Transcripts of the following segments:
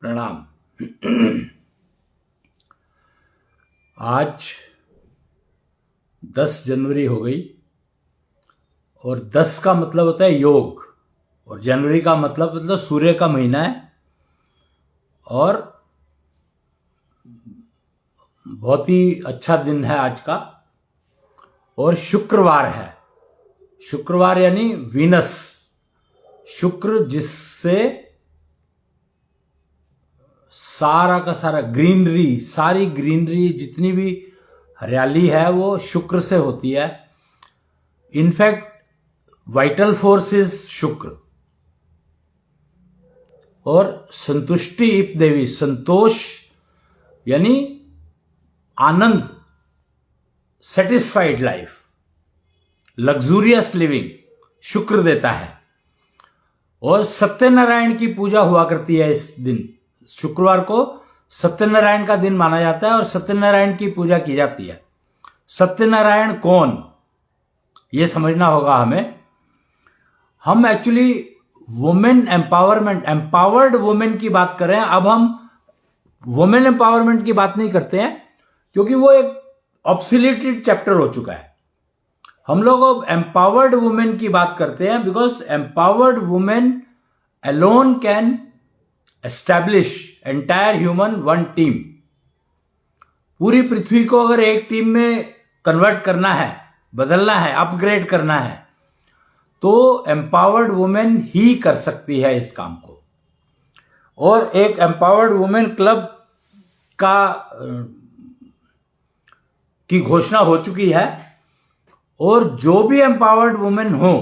प्रणाम। आज 10 जनवरी हो गई और 10 का मतलब होता है योग और जनवरी का मतलब सूर्य का महीना है और बहुत ही अच्छा दिन है आज का। और शुक्रवार है, शुक्रवार यानी वीनस, शुक्र जिससे सारा का सारा ग्रीनरी, सारी ग्रीनरी जितनी भी हरियाली है वो शुक्र से होती है। इनफैक्ट वाइटल फोर्स इज शुक्र। और संतुष्टि इप देवी, संतोष यानी आनंद, सेटिस्फाइड लाइफ, लग्जूरियस लिविंग शुक्र देता है। और सत्यनारायण की पूजा हुआ करती है इस दिन, शुक्रवार को सत्यनारायण का दिन माना जाता है और सत्यनारायण की पूजा की जाती है। सत्यनारायण कौन, यह समझना होगा हमें। हम actually women empowerment, empowered women की बात कर रहे हैं। अब हम वुमेन एम्पावरमेंट की बात नहीं करते हैं क्योंकि वो एक ऑब्सोल्यूटेड चैप्टर हो चुका है। हम लोग अब एम्पावर्ड वुमेन की बात करते हैं because empowered women alone can establish entire human one team. पूरी पृथ्वी को अगर एक टीम में कन्वर्ट करना है, बदलना है, अपग्रेड करना है, तो एम्पावर्ड वुमेन ही कर सकती है इस काम को। और एक एम्पावर्ड वुमेन क्लब की घोषणा हो चुकी है और जो भी एम्पावर्ड वुमेन हो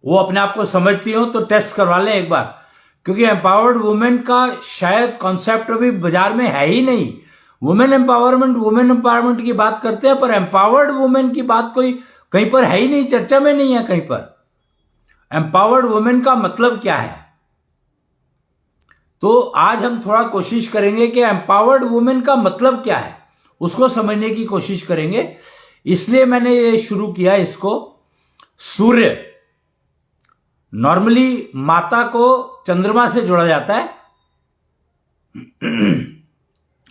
वो अपने आप को समझती हो तो टेस्ट करवा लें एक बार, क्योंकि एम्पावर्ड वुमेन का शायद कॉन्सेप्ट अभी बाजार में है ही नहीं। वुमेन एम्पावरमेंट की बात करते हैं पर एम्पावर्ड वुमेन की बात कोई कहीं पर है ही नहीं, चर्चा में नहीं है कहीं पर। एम्पावर्ड वुमेन का मतलब क्या है, तो आज हम थोड़ा कोशिश करेंगे कि एम्पावर्ड वुमेन का मतलब क्या है उसको समझने की कोशिश करेंगे। इसलिए मैंने ये शुरू किया इसको। सूर्य, नॉर्मली माता को चंद्रमा से जोड़ा जाता है।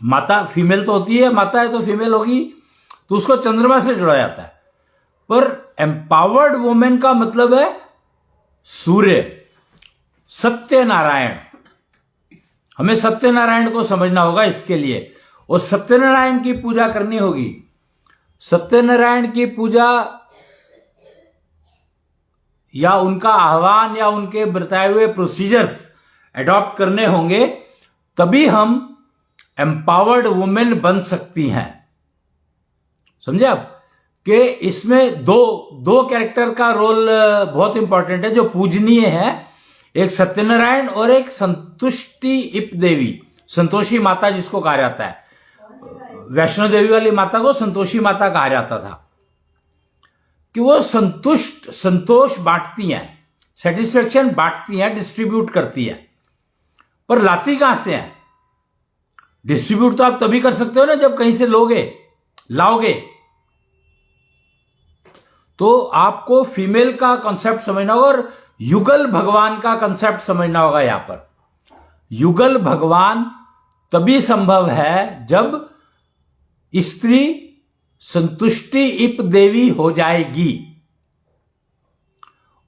माता फीमेल तो होती है, माता है तो फीमेल होगी, तो उसको चंद्रमा से जोड़ा जाता है। पर एम्पावर्ड वुमेन का मतलब है सूर्य, सत्यनारायण। हमें सत्यनारायण को समझना होगा इसके लिए, और सत्यनारायण की पूजा करनी होगी। सत्यनारायण की पूजा या उनका आह्वान या उनके बताए हुए प्रोसीजर्स अडॉप्ट करने होंगे, तभी हम एम्पावर्ड वुमेन बन सकती हैं। समझे आप कि इसमें दो कैरेक्टर का रोल बहुत इंपॉर्टेंट है जो पूजनीय है। एक सत्यनारायण और एक संतुष्टि इप देवी, संतोषी माता जिसको कहा जाता है। वैष्णो देवी वाली माता को संतोषी माता कहा जाता था कि वो संतोष बांटती हैं, सेटिस्फेक्शन बांटती हैं, डिस्ट्रीब्यूट करती है। पर लाती कहां से है? डिस्ट्रीब्यूट तो आप तभी कर सकते हो ना जब कहीं से लाओगे। तो आपको फीमेल का कॉन्सेप्ट समझना होगा और युगल भगवान का कॉन्सेप्ट समझना होगा। यहां पर युगल भगवान तभी संभव है जब स्त्री संतुष्टि इप देवी हो जाएगी।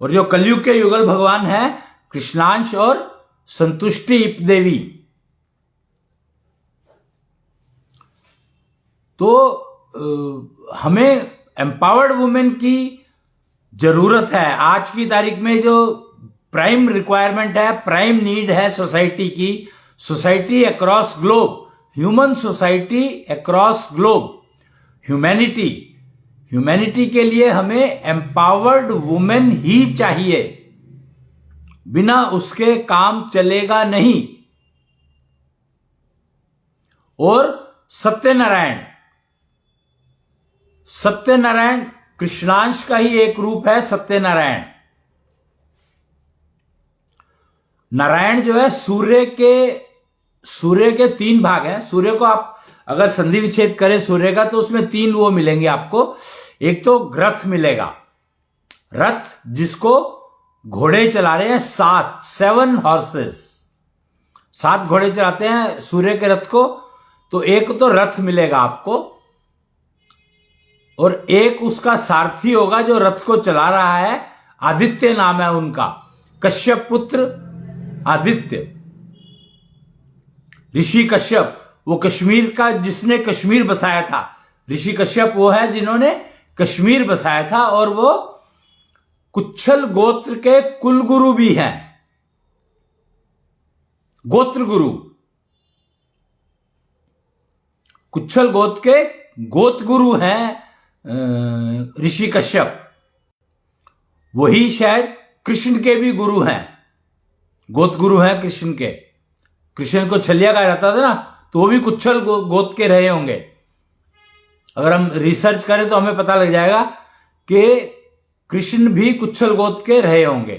और जो कलयुग के युगल भगवान है कृष्णांश और संतुष्टि इप देवी। तो हमें एम्पावर्ड वुमेन की जरूरत है। आज की तारीख में जो प्राइम रिक्वायरमेंट है, प्राइम नीड है सोसाइटी की, society across globe, human society across globe, humanity के लिए हमें एम्पावर्ड वुमेन ही चाहिए। बिना उसके काम चलेगा नहीं। और सत्यनारायण कृष्णांश का ही एक रूप है। सत्यनारायण, नारायण जो है सूर्य के 3 भाग हैं। सूर्य को आप अगर संधि विच्छेद करें सूर्य का तो उसमें 3 वो मिलेंगे आपको। एक तो रथ मिलेगा, रथ जिसको घोड़े चला रहे हैं, 7 हॉर्सेस। 7 घोड़े चलाते हैं सूर्य के रथ को, तो एक तो रथ मिलेगा आपको और एक उसका सारथी होगा जो रथ को चला रहा है। आदित्य नाम है उनका, कश्यप पुत्र आदित्य, ऋषि कश्यप, वो कश्मीर का जिसने कश्मीर बसाया था। ऋषि कश्यप वो है जिन्होंने कश्मीर बसाया था और वो कुच्छल गोत्र के कुलगुरु भी हैं, गोत्र गुरु। कुच्छल गोत्र के गोत्र गुरु हैं ऋषि कश्यप। वही शायद कृष्ण के भी गुरु हैं, गोत्र गुरु हैं कृष्ण के। कृष्ण को छलिया कहा जाता था ना, तो वो भी कुच्छल गोत्र के रहे होंगे। अगर हम रिसर्च करें तो हमें पता लग जाएगा कि कृष्ण भी कुच्छल गोत्र के रहे होंगे,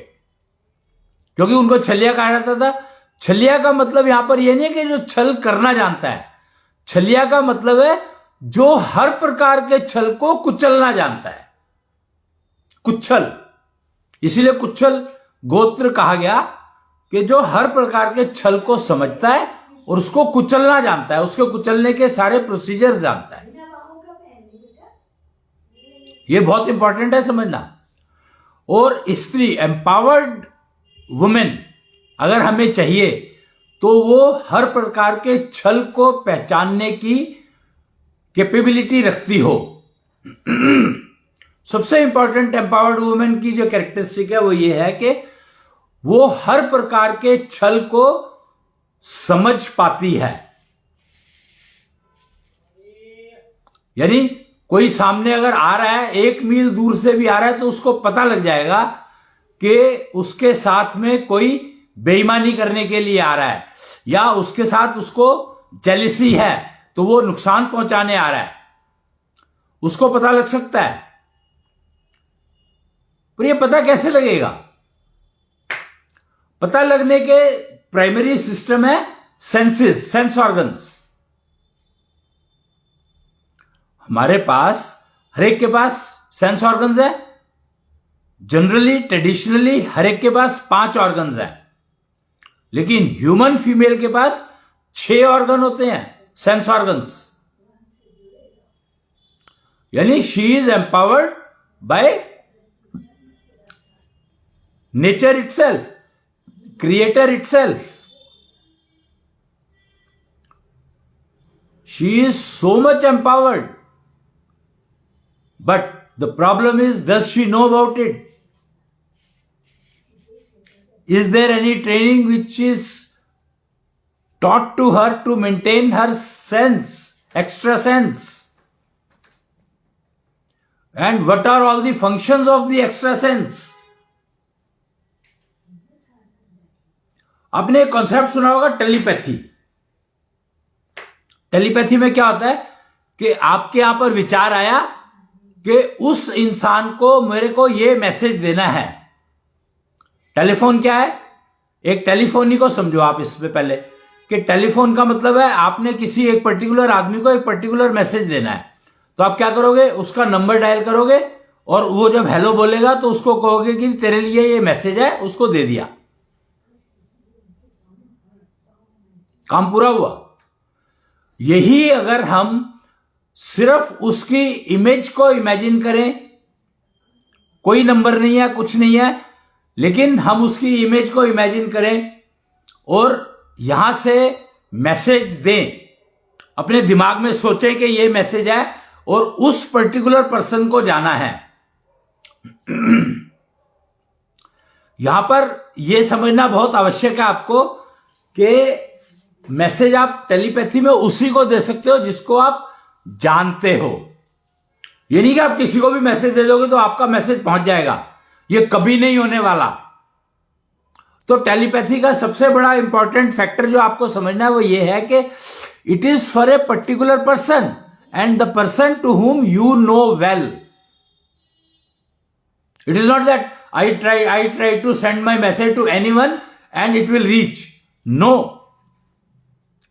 क्योंकि उनको छलिया कहा जाता था। छलिया का मतलब यहां पर यह नहीं है कि जो छल करना जानता है, छलिया का मतलब है जो हर प्रकार के छल को कुचलना जानता है, कुच्छल। इसीलिए कुच्छल गोत्र कहा गया कि जो हर प्रकार के छल को समझता है और उसको कुचलना जानता है, उसके कुचलने के सारे प्रोसीजर्स जानता है। ये बहुत इंपॉर्टेंट है समझना। और स्त्री, एम्पावर्ड वुमेन अगर हमें चाहिए तो वो हर प्रकार के छल को पहचानने की कैपेबिलिटी रखती हो। सबसे इंपॉर्टेंट एम्पावर्ड वुमेन की जो कैरेक्टरिस्टिक है वो ये है कि वो हर प्रकार के छल को समझ पाती है। यानी कोई सामने अगर आ रहा है, 1 मील दूर से भी आ रहा है, तो उसको पता लग जाएगा कि उसके साथ में कोई बेईमानी करने के लिए आ रहा है या उसके साथ उसको जेलिसी है, तो वो नुकसान पहुंचाने आ रहा है, उसको पता लग सकता है। पर ये पता कैसे लगेगा? पता लगने के प्राइमरी सिस्टम है सेंसेस, सेंस ऑर्गन्स। हमारे पास, हर एक के पास सेंस ऑर्गन्स है। जनरली, ट्रेडिशनली हर एक के पास 5 ऑर्गन्स हैं, लेकिन ह्यूमन फीमेल के पास 6 ऑर्गन होते हैं, सेंस ऑर्गन्स। यानी she is empowered by nature itself, creator itself. She is so much empowered, but the problem is, does she know about it? Is there any training which is taught to her to maintain her sense, extra sense? And what are all the functions of the extra sense? आपने एक concept सुना होगा telepathy. Telepathy में क्या होता है कि आपके यहां पर विचार आया कि उस इंसान को मेरे को ये मैसेज देना है। टेलीफोन क्या है? एक टेलीफोनी को समझो आप इसमें पहले, कि टेलीफोन का मतलब है आपने किसी एक पर्टिकुलर आदमी को एक पर्टिकुलर मैसेज देना है। तो आप क्या करोगे? उसका नंबर डायल करोगे और वो जब हेलो बोलेगा तो उसको कहोगे कि तेरे लिए ये मैसेज है, उसको दे दिया, काम पूरा हुआ। यही अगर हम सिर्फ उसकी इमेज को इमेजिन करें, कोई नंबर नहीं है, कुछ नहीं है, लेकिन हम उसकी इमेज को इमेजिन करें और यहां से मैसेज दें, अपने दिमाग में सोचें कि ये मैसेज है और उस पर्टिकुलर पर्सन को जाना है। यहां पर यह समझना बहुत आवश्यक है आपको कि मैसेज आप टेलीपैथी में उसी को दे सकते हो जिसको आप जानते हो। ये नहीं कि आप किसी को भी मैसेज दे दोगे तो आपका मैसेज पहुंच जाएगा, ये कभी नहीं होने वाला। तो टेलीपैथी का सबसे बड़ा इंपॉर्टेंट फैक्टर जो आपको समझना है वो ये है कि it is for a particular person and the person to whom you know well. It is not that I try to send my message to anyone and it will reach. No,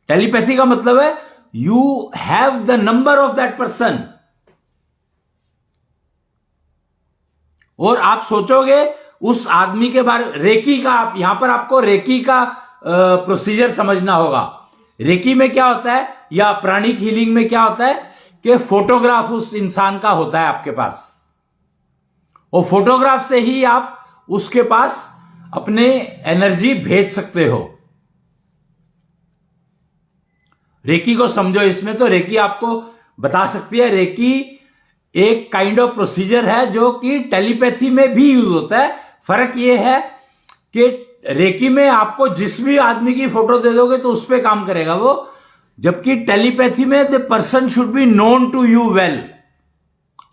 telepathy का मतलब है you have the number of that person। और आप सोचोगे उस आदमी के बारे, रेकी का, आप यहां पर आपको रेकी का प्रोसीजर समझना होगा। रेकी में क्या होता है या प्राणिक हीलिंग में क्या होता है कि फोटोग्राफ उस इंसान का होता है आपके पास, और फोटोग्राफ से ही आप उसके पास अपने एनर्जी भेज सकते हो। रेकी को समझो इसमें, तो रेकी आपको बता सकती है। रेकी एक काइंड ऑफ प्रोसीजर है जो कि टेलीपैथी में भी यूज होता है। फर्क यह है कि रेकी में आपको जिस भी आदमी की फोटो दे दोगे तो उस पर काम करेगा वो, जबकि टेलीपैथी में the person should be known to you well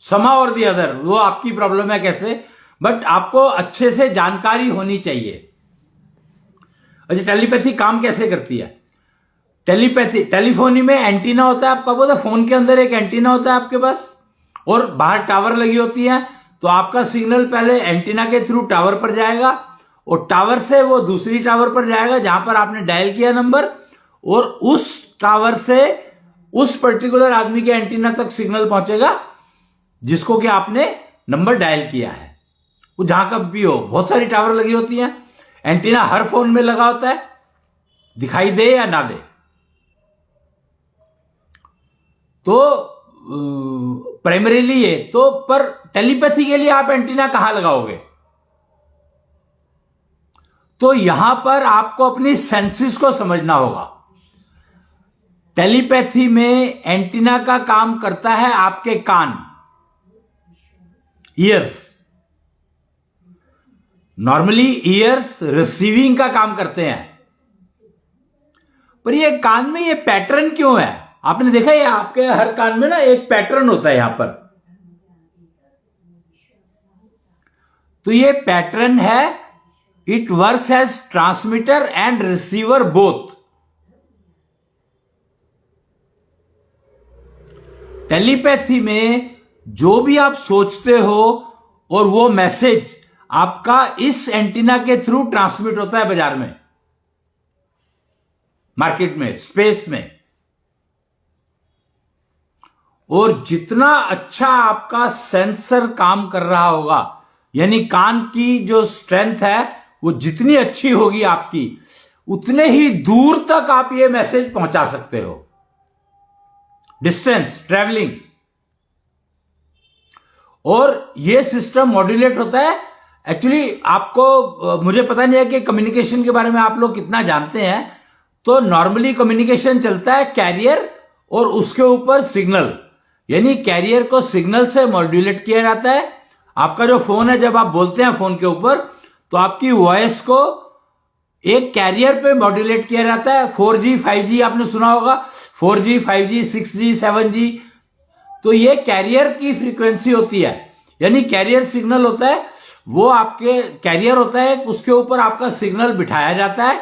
समा और दी अदर। वो आपकी प्रॉब्लम है कैसे, बट आपको अच्छे से जानकारी होनी चाहिए। अच्छा, टेलीपैथी काम कैसे करती है? टेलीपैथी, टेलीफोनी में एंटीना होता है आपका, पता है? फोन के अंदर एक एंटीना होता है आपके पास और बाहर टावर लगी होती है। तो आपका सिग्नल पहले एंटीना के थ्रू टावर पर जाएगा और टावर से वो दूसरी टावर पर जाएगा जहां पर आपने डायल किया नंबर, और उस टावर से उस पर्टिकुलर आदमी के एंटीना तक सिग्नल पहुंचेगा जिसको कि आपने नंबर डायल किया है। वो जहां का भी हो, बहुत सारी टावर लगी होती हैं, एंटीना हर फोन में लगा होता है, दिखाई दे या ना दे। तो प्राइमरीली ये तो, पर टेलीपैथी के लिए आप एंटीना कहां लगाओगे? तो यहां पर आपको अपनी सेंसेस को समझना होगा। टेलीपैथी में एंटीना का काम करता है आपके कान, ईयर्स। नॉर्मली ईयर्स रिसीविंग का काम करते हैं, पर ये कान में ये पैटर्न क्यों है? आपने देखा है आपके हर कान में ना एक पैटर्न होता है यहां पर। तो ये पैटर्न है, it works as transmitter and receiver both. Telepathy में जो भी आप सोचते हो और वो मैसेज आपका इस एंटीना के थ्रू ट्रांसमिट होता है बाजार में, मार्केट में, स्पेस में। और जितना अच्छा आपका सेंसर काम कर रहा होगा, यानी कान की जो स्ट्रेंथ है वो जितनी अच्छी होगी आपकी, उतने ही दूर तक आप ये मैसेज पहुंचा सकते हो। डिस्टेंस ट्रैवलिंग, और ये सिस्टम मॉड्यूलेट होता है। एक्चुअली आपको मुझे पता नहीं है कि कम्युनिकेशन के बारे में आप लोग कितना जानते हैं। तो नॉर्मली कम्युनिकेशन चलता है कैरियर और उसके ऊपर सिग्नल, यानी कैरियर को सिग्नल से मॉड्यूलेट किया जाता है। आपका जो फोन है, जब आप बोलते हैं फोन के ऊपर, तो आपकी वॉइस को एक कैरियर पे मॉड्यूलेट किया जाता है। 4G 5G आपने सुना होगा, 4G 5G 6G 7G। तो ये कैरियर की फ्रीक्वेंसी होती है, यानी कैरियर सिग्नल होता है, वो आपके कैरियर होता है, उसके ऊपर आपका सिग्नल बिठाया जाता है।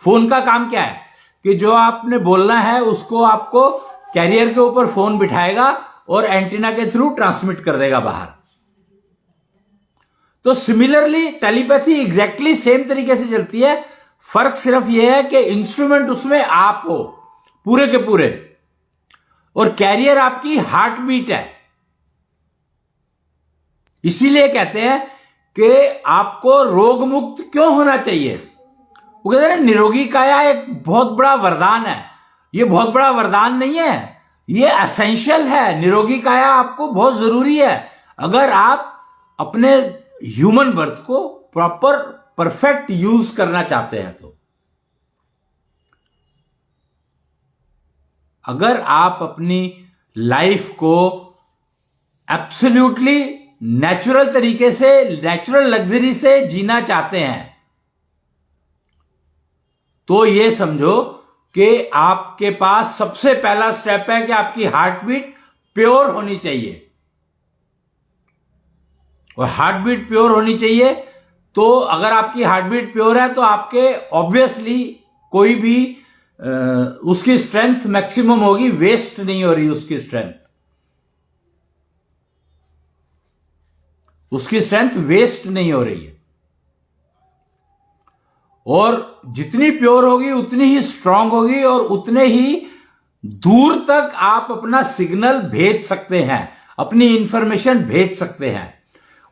फोन का काम क्या है कि जो आपने बोलना है उसको आपको कैरियर के ऊपर फोन बिठाएगा और एंटीना के थ्रू ट्रांसमिट कर देगा बाहर। तो सिमिलरली टेलीपैथी एग्जैक्टली सेम तरीके से चलती है। फर्क सिर्फ यह है कि इंस्ट्रूमेंट उसमें आप हो पूरे के पूरे, और कैरियर आपकी हार्ट बीट है। इसीलिए कहते हैं कि आपको रोग मुक्त क्यों होना चाहिए। वो कहते हैं निरोगी काया एक बहुत बड़ा वरदान है। ये बहुत बड़ा वरदान नहीं है, ये एसेंशियल है। निरोगी काया आपको बहुत जरूरी है अगर आप अपने ह्यूमन बर्थ को प्रॉपर परफेक्ट यूज करना चाहते हैं। तो अगर आप अपनी लाइफ को एब्सोल्युटली नेचुरल तरीके से, नेचुरल लग्जरी से जीना चाहते हैं, तो ये समझो कि आपके पास सबसे पहला स्टेप है कि आपकी हार्ट बीट प्योर होनी चाहिए। और हार्ट बीट प्योर होनी चाहिए, तो अगर आपकी हार्ट बीट प्योर है तो आपके ऑब्वियसली कोई भी उसकी स्ट्रेंथ मैक्सिमम होगी, वेस्ट नहीं हो रही उसकी स्ट्रेंथ। उसकी स्ट्रेंथ वेस्ट नहीं हो रही है, और जितनी प्योर होगी उतनी ही स्ट्रांग होगी, और उतने ही दूर तक आप अपना सिग्नल भेज सकते हैं, अपनी इंफॉर्मेशन भेज सकते हैं,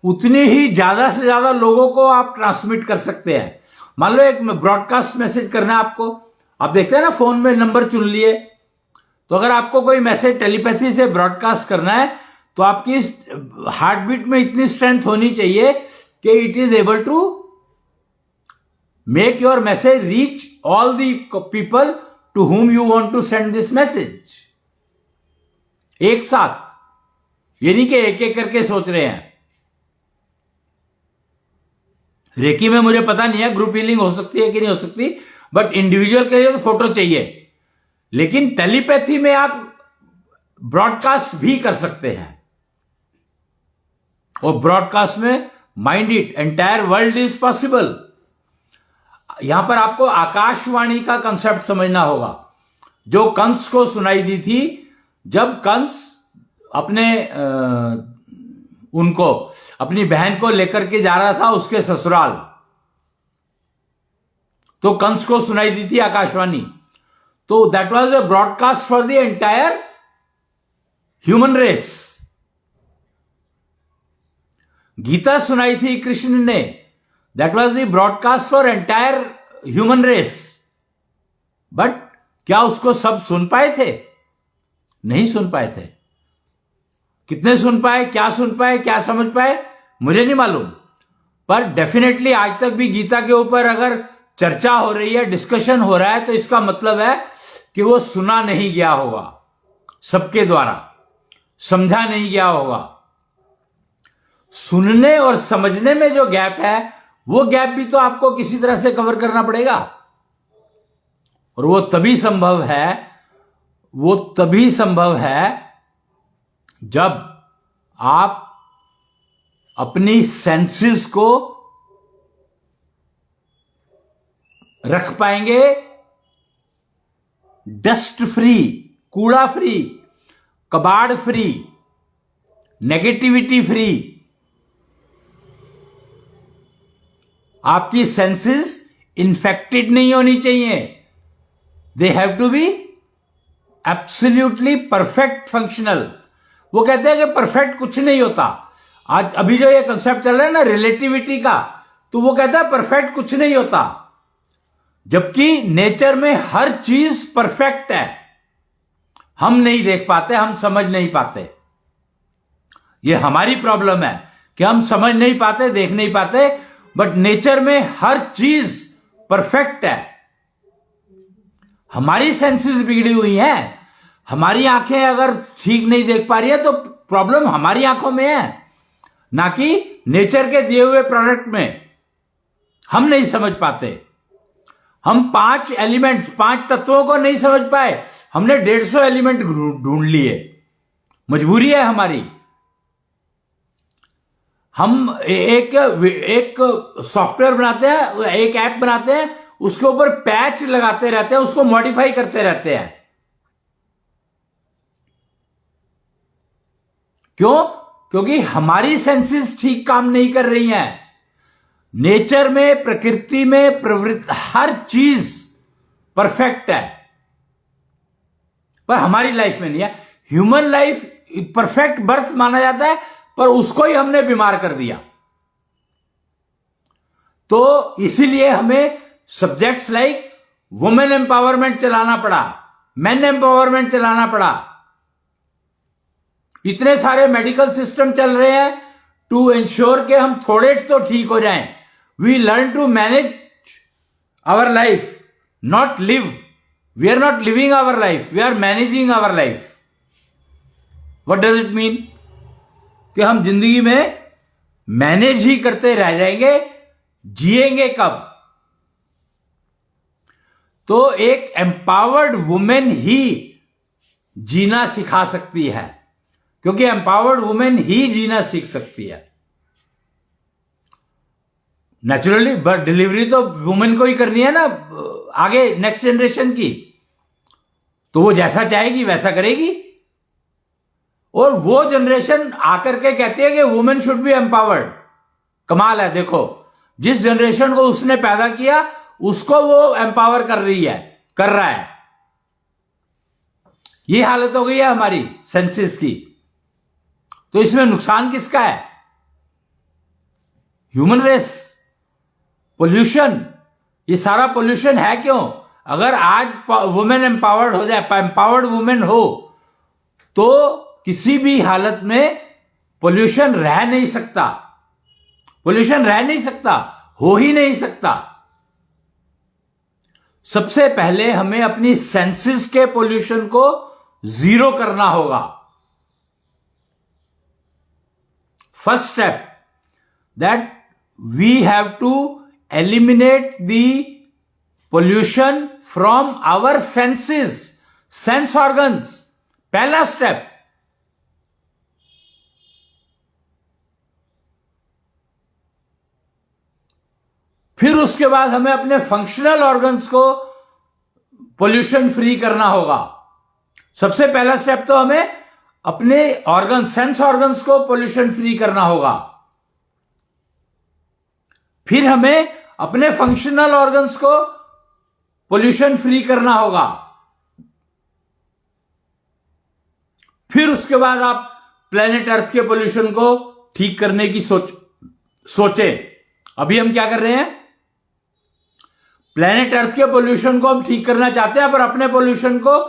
उतनी ही ज्यादा से ज्यादा लोगों को आप ट्रांसमिट कर सकते हैं। मान लो एक ब्रॉडकास्ट मैसेज करना है आपको, आप देखते हैं ना फोन में नंबर चुन लिए, तो अगर आपको कोई मैसेज टेलीपैथी से ब्रॉडकास्ट करना है तो आपकी हार्ट बीट में इतनी स्ट्रेंथ होनी चाहिए कि it is able to make your message reach all the people to whom you want to send this message। एक साथ, ये नहीं कि एक एक करके सोच रहे हैं। रेकी में मुझे पता नहीं है ग्रुप हीलिंग हो सकती है कि नहीं हो सकती, बट इंडिविजुअल के लिए तो फोटो चाहिए। लेकिन टेलीपैथी में आप ब्रॉडकास्ट भी कर सकते हैं, और ब्रॉडकास्ट में mind it, entire world is possible. यहां पर आपको आकाशवाणी का कंसेप्ट समझना होगा, जो कंस को सुनाई दी थी जब कंस अपने उनको अपनी बहन को लेकर के जा रहा था उसके ससुराल, तो कंस को सुनाई दी थी आकाशवाणी। तो that was a broadcast for the entire human race. Gita सुनाई थी कृष्ण ने, that was the broadcast for entire human race. But क्या उसको सब सुन पाए थे? नहीं सुन पाए थे। कितने सुन पाए, क्या सुन पाए, क्या समझ पाए, मुझे नहीं मालूम। पर डेफिनेटली आज तक भी गीता के ऊपर अगर चर्चा हो रही है, डिस्कशन हो रहा है, तो इसका मतलब है कि वो सुना नहीं गया होगा, सबके द्वारा समझा नहीं गया होगा। सुनने और समझने में जो गैप है, वो गैप भी तो आपको किसी तरह से कवर करना पड़ेगा। और वो तभी संभव है जब आप अपनी सेंसेस को रख पाएंगे डस्ट फ्री, कूड़ा फ्री, कबाड़ फ्री, नेगेटिविटी फ्री। आपकी सेंसेस इन्फेक्टेड नहीं होनी चाहिए, they have to be absolutely perfect functional. वो कहते हैं कि परफेक्ट कुछ नहीं होता। आज अभी जो ये कंसेप्ट चल रहा है ना रिलेटिविटी का, तो वो कहता है परफेक्ट कुछ नहीं होता, जबकि नेचर में हर चीज परफेक्ट है। हम नहीं देख पाते, हम समझ नहीं पाते। ये हमारी प्रॉब्लम है कि हम समझ नहीं पाते, देख नहीं पाते, बट नेचर में हर चीज परफेक्ट है। हमारी सेंसेस बिगड़ी हुई हैं। हमारी आंखें अगर ठीक नहीं देख पा रही है तो प्रॉब्लम हमारी आंखों में है, ना कि नेचर के दिए हुए प्रोडक्ट में। हम नहीं समझ पाते। हम 5 एलिमेंट्स, 5 तत्वों को नहीं समझ पाए, हमने 150 एलिमेंट ढूंढ लिए। मजबूरी है हमारी। हम एक सॉफ्टवेयर बनाते हैं, एक ऐप बनाते हैं, उसके ऊपर पैच लगाते रहते हैं, उसको मॉडिफाई करते रहते हैं। क्यों? क्योंकि हमारी सेंसेस ठीक काम नहीं कर रही हैं। नेचर में, प्रकृति में, प्रवृत्ति, हर चीज परफेक्ट है, पर हमारी लाइफ में नहीं है। ह्यूमन लाइफ परफेक्ट बर्थ माना जाता है, पर उसको ही हमने बीमार कर दिया। तो इसीलिए हमें सब्जेक्ट्स लाइक वुमेन एम्पावरमेंट चलाना पड़ा, मेन एम्पावरमेंट चलाना पड़ा। इतने सारे मेडिकल सिस्टम चल रहे हैं टू इंश्योर कि हम थोड़े तो ठीक हो जाएं। We learn to manage our life, not live. We are not living our life, we are managing our life. What does it mean? कि हम जिंदगी में मैनेज ही करते रह जाएंगे, जिएंगे कब? तो एक एम्पावर्ड वुमेन ही जीना सिखा सकती है, क्योंकि एम्पावर्ड वुमेन ही जीना सीख सकती है। नेचुरली बट डिलीवरी तो वुमेन को ही करनी है ना, आगे नेक्स्ट जनरेशन की। तो वो जैसा चाहेगी वैसा करेगी। और वो जनरेशन आकर के कहती है कि वुमेन शुड बी एम्पावर्ड। कमाल है, देखो जिस जनरेशन को उसने पैदा किया उसको वो एम्पावर कर रही है, कर रहा है। ये हालत हो गई है हमारी सेंसेस की। तो इसमें नुकसान किसका है? ह्यूमन रेस, पोल्यूशन, ये सारा पोल्यूशन है क्यों? अगर आज वुमेन एम्पावर्ड हो जाए, एम्पावर्ड वुमेन हो, तो किसी भी हालत में पोल्यूशन रह नहीं सकता, पोल्यूशन रह नहीं सकता, हो ही नहीं सकता। सबसे पहले हमें अपनी सेंसेस के पोल्यूशन को जीरो करना होगा। First step that we have to eliminate the pollution from our senses, sense organs, पहला स्टेप। फिर उसके बाद हमें अपने फंक्शनल ऑर्गन्स को पोल्यूशन फ्री करना होगा। सबसे पहला स्टेप तो हमें अपने ऑर्गन, सेंस ऑर्गन्स को पोल्यूशन फ्री करना होगा। फिर हमें अपने फंक्शनल ऑर्गन्स को पोल्यूशन फ्री करना होगा। फिर उसके बाद आप प्लेनेट अर्थ के पोल्यूशन को ठीक करने की सोचें। अभी हम क्या कर रहे हैं? प्लेनेट अर्थ के पोल्यूशन को हम ठीक करना चाहते हैं, पर अपने पोल्यूशन को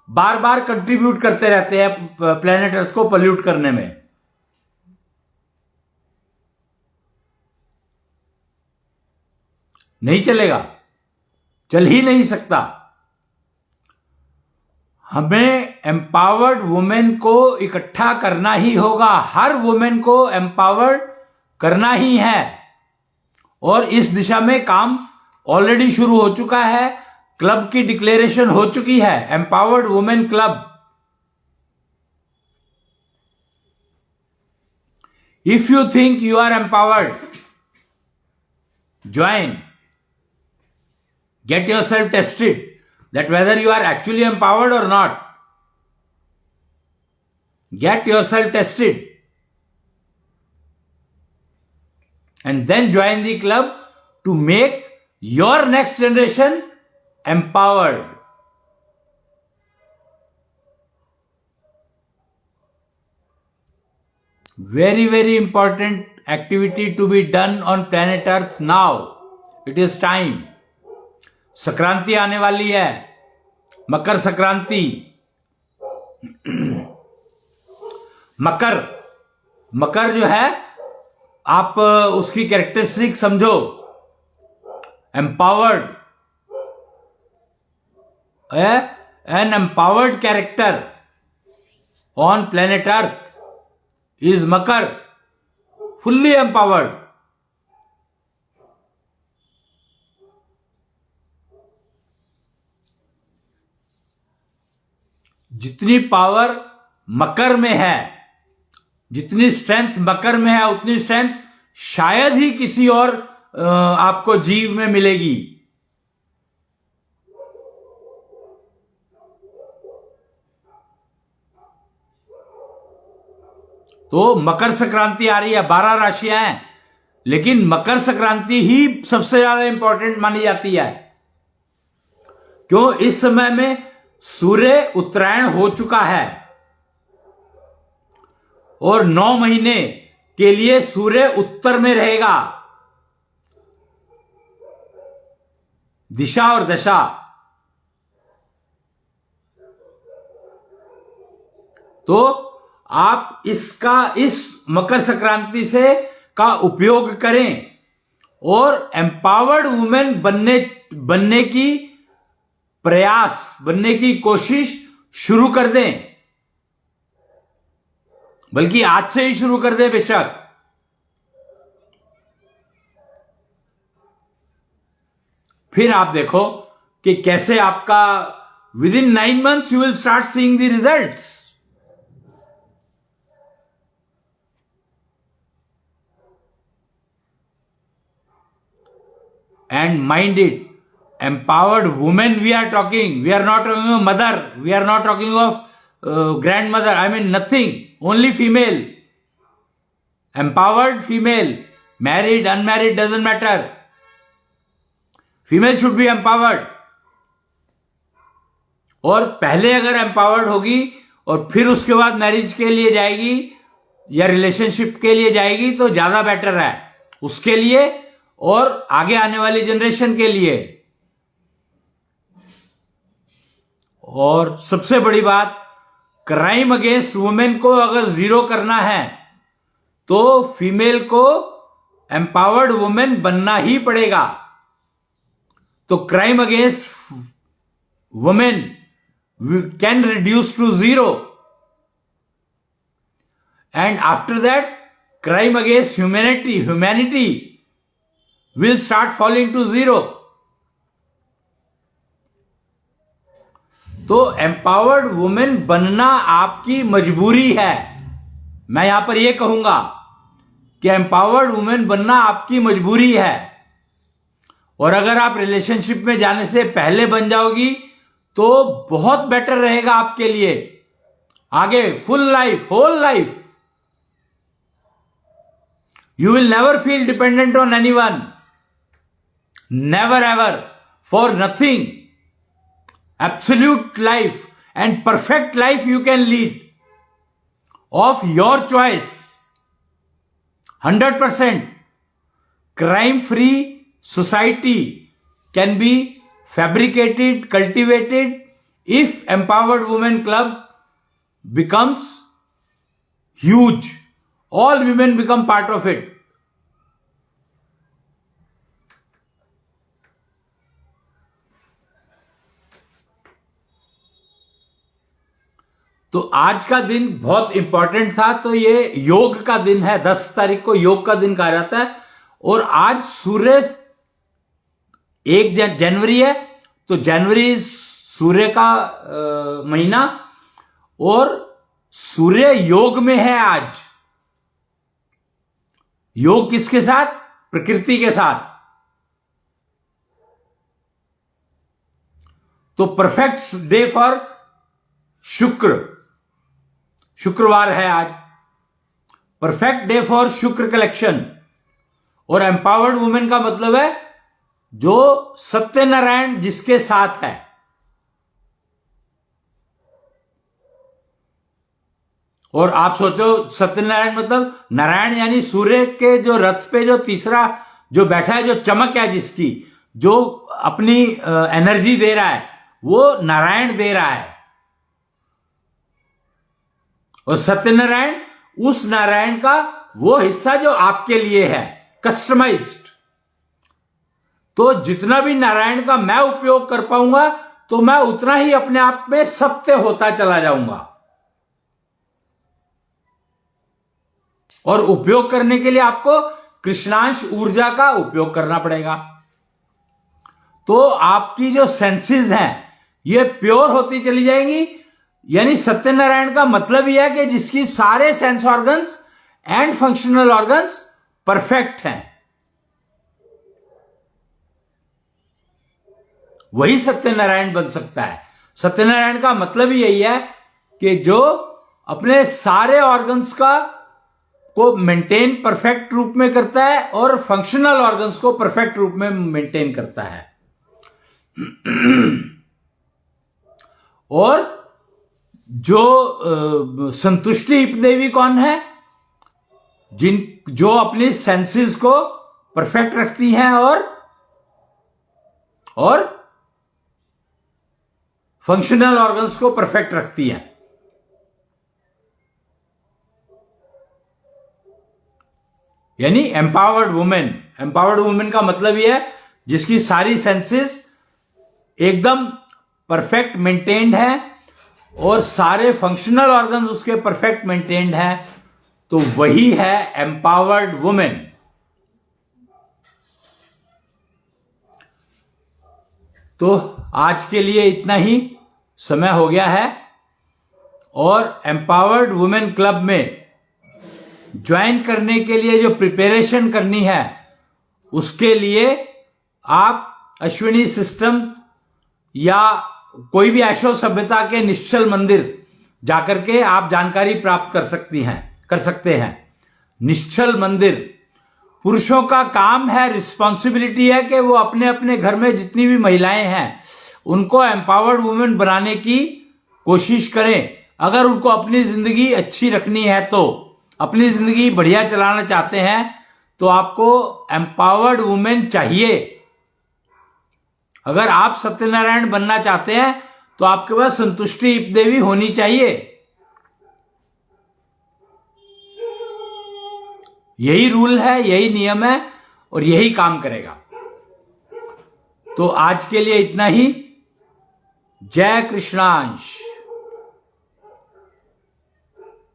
बार बार कंट्रीब्यूट करते रहते हैं प्लेनेट अर्थ को पोल्यूट करने में। नहीं चलेगा, चल ही नहीं सकता। हमें एम्पावर्ड वुमेन को इकट्ठा करना ही होगा, हर वुमेन को एम्पावर्ड करना ही है, और इस दिशा में काम ऑलरेडी शुरू हो चुका है। क्लब की डिक्लेरेशन हो चुकी है, empowered women club. If you think you are empowered, join, get yourself tested that whether you are actually empowered or not. Get yourself tested and then join the club to make your next generation empowered. Very, very important activity to be done on planet Earth now. It is time. Sankranti आने वाली है, मकर संक्रांति। मकर जो है, आप उसकी characteristic समझो। Empowered, an empowered character on planet earth is Makar, fully empowered. जितनी power Makar में है, जितनी स्ट्रेंथ मकर में है, उतनी स्ट्रेंथ शायद ही किसी और आपको जीव में मिलेगी। तो मकर संक्रांति आ रही है, 12 राशियां हैं, लेकिन मकर संक्रांति ही सबसे ज्यादा इंपॉर्टेंट मानी जाती है। क्यों? इस समय में सूर्य उत्तरायण हो चुका है और 9 महीने के लिए सूर्य उत्तर में रहेगा। दिशा और दशा। तो आप इस मकर संक्रांति से का उपयोग करें और एम्पावर्ड वुमेन बनने की प्रयास, बनने की कोशिश शुरू कर दें। बल्कि आज से ही शुरू कर दें बेशक। फिर आप देखो कि कैसे आपका with in 9 months you will start seeing the results. And mind it, empowered women we are talking, we are not talking of mother, we are not talking of grandmother, I mean nothing, only female, empowered female, married, unmarried, doesn't matter, female should be empowered। और पहले अगर empowered होगी और फिर उसके बाद marriage के लिए जाएगी या रिलेशनशिप के लिए जाएगी तो ज्यादा बेटर है उसके लिए और आगे आने वाली जनरेशन के लिए। और सबसे बड़ी बात, क्राइम अगेंस्ट वुमेन को अगर जीरो करना है तो फीमेल को एम्पावर्ड वुमेन बनना ही पड़ेगा। तो crime against women can reduce to zero, and after that crime against humanity will start falling to zero. तो एम्पावर्ड वुमेन बनना आपकी मजबूरी है। मैं यहां पर यह कहूंगा कि एम्पावर्ड वुमेन बनना आपकी मजबूरी है, और अगर आप रिलेशनशिप में जाने से पहले बन जाओगी तो बहुत बेटर रहेगा आपके लिए आगे full life, whole life. You will never feel dependent on anyone. Never ever. For nothing. Absolute life and perfect life you can lead. Of your choice. 100%. Crime-free society can be fabricated, cultivated if Empowered Women Club becomes huge. All women become part of it. तो आज का दिन बहुत important था। तो ये योग का दिन है, 10 तारीख को योग का दिन कहा जाता है। और आज सूर्य 1 जनवरी है, तो जनवरी सूर्य का महीना, और सूर्य योग में है आज। योग किसके साथ? प्रकृति के साथ। तो परफेक्ट डे फॉर शुक्रवार है आज, परफेक्ट डे फॉर शुक्र कलेक्शन। और एम्पावर्ड वुमेन का मतलब है जो सत्यनारायण जिसके साथ है। और आप सोचो, सत्यनारायण मतलब नारायण यानी सूर्य के जो रथ पे जो तीसरा जो बैठा है, जो चमक है जिसकी, जो अपनी एनर्जी दे रहा है, वो नारायण दे रहा है। और सत्यनारायण उस नारायण का वो हिस्सा जो आपके लिए है, कस्टमाइज्ड। तो जितना भी नारायण का मैं उपयोग कर पाऊंगा तो मैं उतना ही अपने आप में सत्य होता चला जाऊंगा। और उपयोग करने के लिए आपको कृष्णांश ऊर्जा का उपयोग करना पड़ेगा। तो आपकी जो सेंसेस हैं ये प्योर होती चली जाएंगी। यानी सत्यनारायण का मतलब यह है कि जिसकी सारे sense organs and functional organs perfect हैं, वही सत्यनारायण बन सकता है। सत्यनारायण का मतलब ही यही है कि जो अपने सारे ऑर्गन्स को मेंटेन परफेक्ट रूप में करता है और फंक्शनल ऑर्गन्स को परफेक्ट रूप में मेंटेन करता है। और जो संतुष्टि देवी कौन है? जो अपनी सेंसेस को परफेक्ट रखती हैं और फंक्शनल ऑर्गन्स को परफेक्ट रखती हैं। यानी एम्पावर्ड वुमेन। एम्पावर्ड वुमेन का मतलब यह है जिसकी सारी सेंसेस एकदम परफेक्ट मेंटेन्ड है और सारे फंक्शनल ऑर्गन्स उसके परफेक्ट मेंटेन्ड हैं, तो वही है एम्पावर्ड वुमेन। तो आज के लिए इतना ही समय हो गया है। और एम्पावर्ड वुमेन क्लब में ज्वाइन करने के लिए जो प्रिपरेशन करनी है उसके लिए आप अश्विनी सिस्टम या कोई भी ऐशो सभ्यता के निश्चल मंदिर जाकर के आप जानकारी प्राप्त कर सकते हैं। निश्चल मंदिर, पुरुषों का काम है, रिस्पॉन्सिबिलिटी है कि वो अपने अपने घर में जितनी भी महिलाएं हैं उनको एम्पावर्ड वुमेन बनाने की कोशिश करें। अगर उनको अपनी जिंदगी अच्छी रखनी है, तो अपनी जिंदगी बढ़िया चलाना चाहते हैं, तो आपको एम्पावर्ड वुमेन चाहिए। अगर आप सत्यनारायण बनना चाहते हैं तो आपके पास संतुष्टि देवी होनी चाहिए। यही रूल है, यही नियम है और यही काम करेगा। तो आज के लिए इतना ही। जय कृष्णांश।